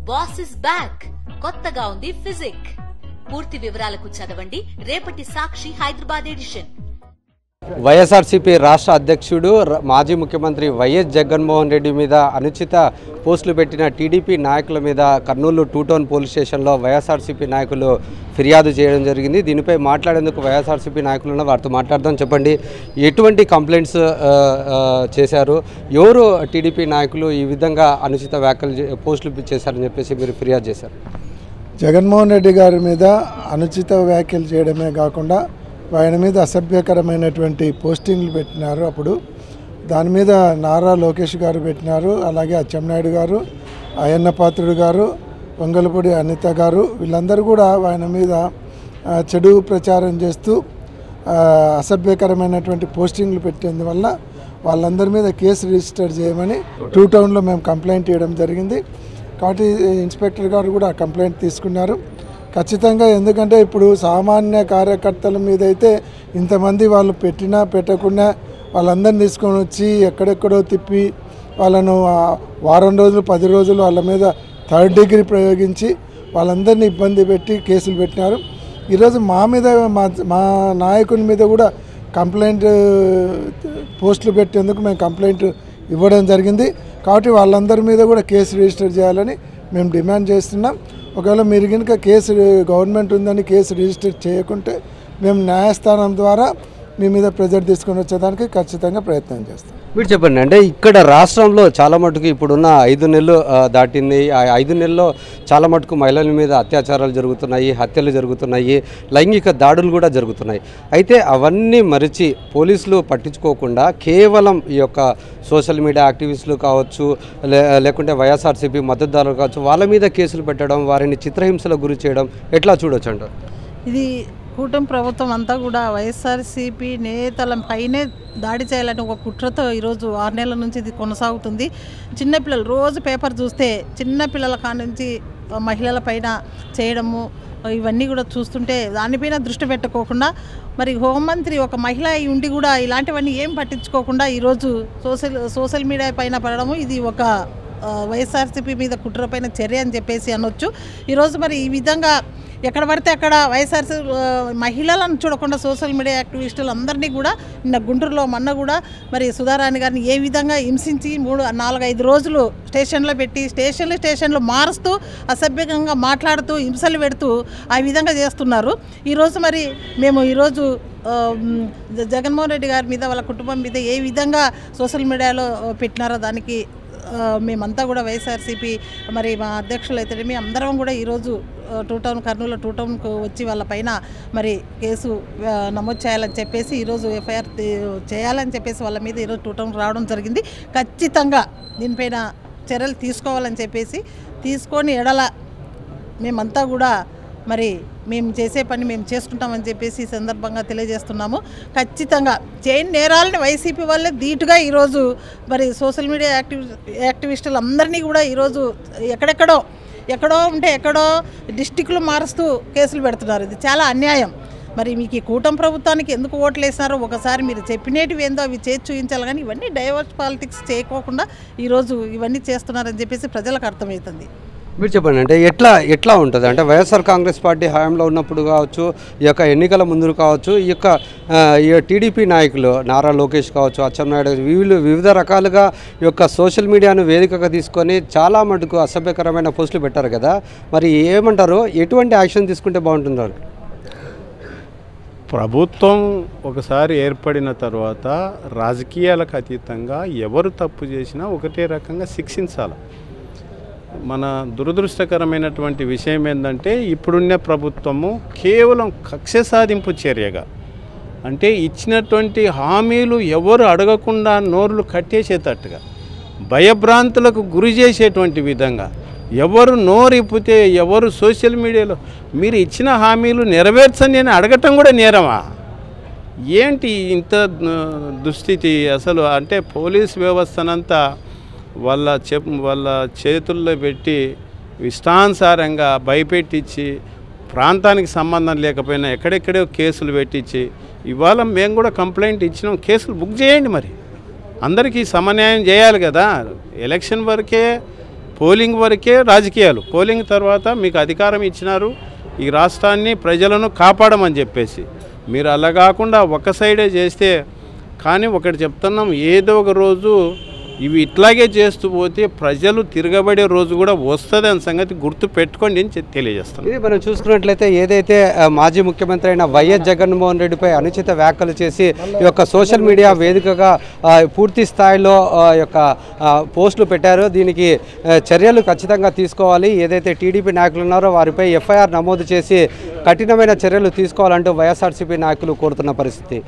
Boss is back కొత్తగా ఉంది physique. పూర్తి వివరాలకు చదవండి రేపటి సాక్షి హైదరాబాద్ ఎడిషన్. వైఎస్ఆర్సీపీ రాష్ట్ర అధ్యక్షుడు మాజీ ముఖ్యమంత్రి వైఎస్ జగన్మోహన్ రెడ్డి మీద అనుచిత పోస్టులు పెట్టిన టీడీపీ నాయకుల మీద కర్నూలు 2 టౌన్ పోలీస్ స్టేషన్లో వైఎస్ఆర్సీపీ నాయకులు ఫిర్యాదు చేయడం జరిగింది. దీనిపై మాట్లాడేందుకు వైఎస్ఆర్సీపీ నాయకులు ఉన్న వారితో మాట్లాడదాం. చెప్పండి, ఎటువంటి కంప్లైంట్స్ చేశారు, ఎవరు టీడీపీ నాయకులు ఈ విధంగా అనుచిత వ్యాఖ్యలు పోస్టులు చేశారని చెప్పేసి మీరు ఫిర్యాదు చేశారు? జగన్మోహన్ రెడ్డి గారి మీద అనుచిత వ్యాఖ్యలు చేయడమే కాకుండా ఆయన మీద అసభ్యకరమైనటువంటి పోస్టింగ్లు పెట్టినారు. అప్పుడు దాని మీద నారా లోకేష్ గారు పెట్టినారు, అలాగే అచ్చెన్నాయుడు గారు, అయ్యన్న పాత్రుడు గారు, వంగలపూడి అనిత గారు, వీళ్ళందరూ కూడా ఆయన మీద చెడు ప్రచారం చేస్తూ అసభ్యకరమైనటువంటి పోస్టింగ్లు పెట్టేందువల్ల వాళ్ళందరి మీద కేసు రిజిస్టర్ చేయమని 2 టౌన్లో మేము కంప్లైంట్ ఇవ్వడం జరిగింది. కాబట్టి ఇన్స్పెక్టర్ గారు కూడా కంప్లైంట్ తీసుకున్నారు. ఖచ్చితంగా, ఎందుకంటే ఇప్పుడు సామాన్య కార్యకర్తల మీద అయితే ఇంతమంది వాళ్ళు పెట్టినా పెట్టకుండా వాళ్ళందరిని తీసుకొని వచ్చి ఎక్కడెక్కడో తిప్పి వాళ్ళను వారం రోజులు 10 రోజులు వాళ్ళ మీద 3rd డిగ్రీ ప్రయోగించి వాళ్ళందరినీ ఇబ్బంది పెట్టి కేసులు పెట్టినారు. ఈరోజు మా మీద మా నాయకుని మీద కూడా కంప్లైంట్ పోస్టులు పెట్టేందుకు మేము కంప్లైంట్ ఇవ్వడం జరిగింది. కాబట్టి వాళ్ళందరి మీద కూడా కేసు రిజిస్టర్ చేయాలని మేము డిమాండ్ చేస్తున్నాం. ఒకవేళ మీరు కనుక కేసు గవర్నమెంట్ ఉందని కేసు రిజిస్టర్ చేయకుంటే మేము న్యాయస్థానం ద్వారా మీ మీద ప్రెజర్ తీసుకొని వచ్చేదానికి ఖచ్చితంగా ప్రయత్నం చేస్తాం. మీరు చెప్పండి, అంటే ఇక్కడ రాష్ట్రంలో చాలా మటుకు ఇప్పుడున్న 5 నెలలు దాటింది. ఆ 5 నెలల్లో చాలా మటుకు మహిళల మీద అత్యాచారాలు జరుగుతున్నాయి, హత్యలు జరుగుతున్నాయి, లైంగిక దాడులు కూడా జరుగుతున్నాయి. అయితే అవన్నీ మరిచి పోలీసులు పట్టించుకోకుండా కేవలం ఈ యొక్క సోషల్ మీడియా యాక్టివిస్టులు కావచ్చు, లేకుంటే వైఎస్ఆర్సీపీ మద్దతుదారులు కావచ్చు, వాళ్ళ మీద కేసులు పెట్టడం, వారిని చిత్రహింసలకు గురి చేయడం ఎట్లా చూడొచ్చు అంటారు? ఇది కూటమి ప్రభుత్వం అంతా కూడా వైఎస్ఆర్సీపీ నేతల పైనే దాడి చేయాలని ఒక కుట్రతో ఈరోజు 6 నెలల నుంచి ఇది కొనసాగుతుంది. చిన్నపిల్లలు రోజు పేపర్ చూస్తే చిన్నపిల్లల కానుంచి మహిళల పైన చేయడము ఇవన్నీ కూడా చూస్తుంటే దానిపైన దృష్టి పెట్టకోకుండా మరి హోంమంత్రి ఒక మహిళ అయి ఉండి కూడా ఇలాంటివన్నీ ఏం పట్టించుకోకుండా ఈరోజు సోషల్ మీడియా పైన పడడము ఇది ఒక వైఎస్ఆర్సీపీ మీద కుట్ర పైన చర్య అని చెప్పేసి అనొచ్చు. ఈరోజు మరి ఈ విధంగా ఎక్కడ పడితే అక్కడ వైఎస్ఆర్సీపీ మహిళలను చూడకుండా సోషల్ మీడియా యాక్టివిస్టులు అందరినీ కూడా నిన్న గుంటూరులో మొన్న కూడా మరి సుధారాణి గారిని ఏ విధంగా హింసించి 4-5 రోజులు స్టేషన్లో పెట్టి స్టేషన్లు మారుస్తూ అసభ్యంగా మాట్లాడుతూ హింసలు పెడుతూ ఆ విధంగా చేస్తున్నారు. ఈరోజు మరి మేము ఈరోజు జగన్మోహన్ రెడ్డి గారి మీద వాళ్ళ కుటుంబం మీద ఏ విధంగా సోషల్ మీడియాలో పెట్టినారో దానికి మేమంతా కూడా వైఎస్ఆర్సీపీ మరి మా అధ్యక్షులు అయితేనేమి అందరం కూడా ఈరోజు 2 టౌన్ కర్నూలు 2 టౌన్కు వచ్చి వాళ్ళ పైన మరి కేసు నమోదు చేయాలని చెప్పేసి ఈరోజు ఎఫ్ఐఆర్ చేయాలని చెప్పేసి వాళ్ళ మీద ఈరోజు 2 టౌన్ రావడం జరిగింది. ఖచ్చితంగా దీనిపైన చర్యలు తీసుకోవాలని చెప్పేసి తీసుకొని ఎడల మేమంతా కూడా మరి మేము చేసే పని మేము చేసుకుంటామని చెప్పేసి ఈ సందర్భంగా తెలియజేస్తున్నాము. ఖచ్చితంగా చైన్ నేరాలని వైసీపీ వాళ్ళే ధీటుగా ఈరోజు మరి సోషల్ మీడియా యాక్టివిస్టులు అందరినీ కూడా ఈరోజు ఎక్కడో ఉంటే ఎక్కడో డిస్టిక్లు మారుస్తూ కేసులు పెడుతున్నారు. ఇది చాలా అన్యాయం. మరి మీకు ఈ కూటమి ప్రభుత్వానికి ఎందుకు ఓట్లు వేసినారో ఒకసారి మీరు చెప్పినేటివి ఏందో అవి చేసి చూపించాలి, కానీ ఇవన్నీ డైవర్స్ పాలిటిక్స్ చేయకోకుండా ఈరోజు ఇవన్నీ చేస్తున్నారని చెప్పేసి ప్రజలకు అర్థమవుతుంది. మీరు చెప్పండి, అంటే ఎట్లా ఉంటుంది అంటే వైఎస్ఆర్ కాంగ్రెస్ పార్టీ హయాంలో ఉన్నప్పుడు కావచ్చు, ఈ యొక్క ఎన్నికల ముందు కావచ్చు, ఈ టీడీపీ నాయకులు నారా లోకేష్ కావచ్చు, అచ్చెన్నాయుడు వీళ్ళు వివిధ రకాలుగా ఈ యొక్క సోషల్ మీడియాను వేదికగా తీసుకొని చాలా మటుకు అసభ్యకరమైన పోస్టులు పెట్టారు కదా, మరి ఏమంటారు, ఎటువంటి యాక్షన్ తీసుకుంటే బాగుంటున్నారు? ప్రభుత్వం ఒకసారి ఏర్పడిన తర్వాత రాజకీయాలకు అతీతంగా ఎవరు తప్పు చేసినా ఒకటే రకంగా శిక్షించాలి. మన దురదృష్టకరమైనటువంటి విషయం ఏంటంటే ఇప్పుడున్న ప్రభుత్వము కేవలం కక్ష సాధింపు చర్యగా, అంటే ఇచ్చినటువంటి హామీలు ఎవరు అడగకుండా నోర్లు కట్టేసేటట్టుగా, భయభ్రాంతులకు గురి చేసేటువంటి విధంగా, ఎవరు నోరిప్పితే ఎవరు సోషల్ మీడియాలో మీరు ఇచ్చిన హామీలు నెరవేర్చండి అని అడగటం కూడా నేరమా? ఏంటి ఇంత దుస్థితి అసలు? అంటే పోలీస్ వ్యవస్థనంతా వాళ్ళ చేతుల్లో పెట్టి ఇష్టానుసారంగా భయపెట్టించి, ప్రాంతానికి సంబంధం లేకపోయినా ఎక్కడెక్కడో కేసులు పెట్టించి, ఇవాళ మేము కూడా కంప్లైంట్ ఇచ్చినాం, కేసులు బుక్ చేయండి. మరి అందరికీ సమన్యాయం చేయాలి కదా. ఎలక్షన్ వరకే పోలింగ్ వరకే రాజకీయాలు, పోలింగ్ తర్వాత మీకు అధికారం ఇచ్చినారు ఈ రాష్ట్రాన్ని ప్రజలను కాపాడమని చెప్పేసి, మీరు అలా కాకుండా ఒక సైడే చేస్తే. కానీ ఒకటి చెప్తున్నాం, ఏదో ఒక రోజు ఇవి ఇట్లాగే చేస్తూ పోతే ప్రజలు తిరగబడే రోజు కూడా వస్తుంది అనే సంగతి గుర్తు పెట్టుకోండి అని తెలియజేస్తాను. ఇది మనం చూసుకున్నట్లయితే ఏదైతే మాజీ ముఖ్యమంత్రి అయిన వైఎస్ జగన్మోహన్ రెడ్డిపై అనుచిత వ్యాఖ్యలు చేసి ఈ యొక్క సోషల్ మీడియా వేదికగా పూర్తి స్థాయిలో యొక్క పోస్టులు పెట్టారో దీనికి చర్యలు ఖచ్చితంగా తీసుకోవాలి. ఏదైతే టీడీపీ నాయకులు ఉన్నారో వారిపై ఎఫ్ఐఆర్ నమోదు చేసి కఠినమైన చర్యలు తీసుకోవాలంటూ వైఎస్ఆర్సీపీ నాయకులు కోరుతున్న పరిస్థితి.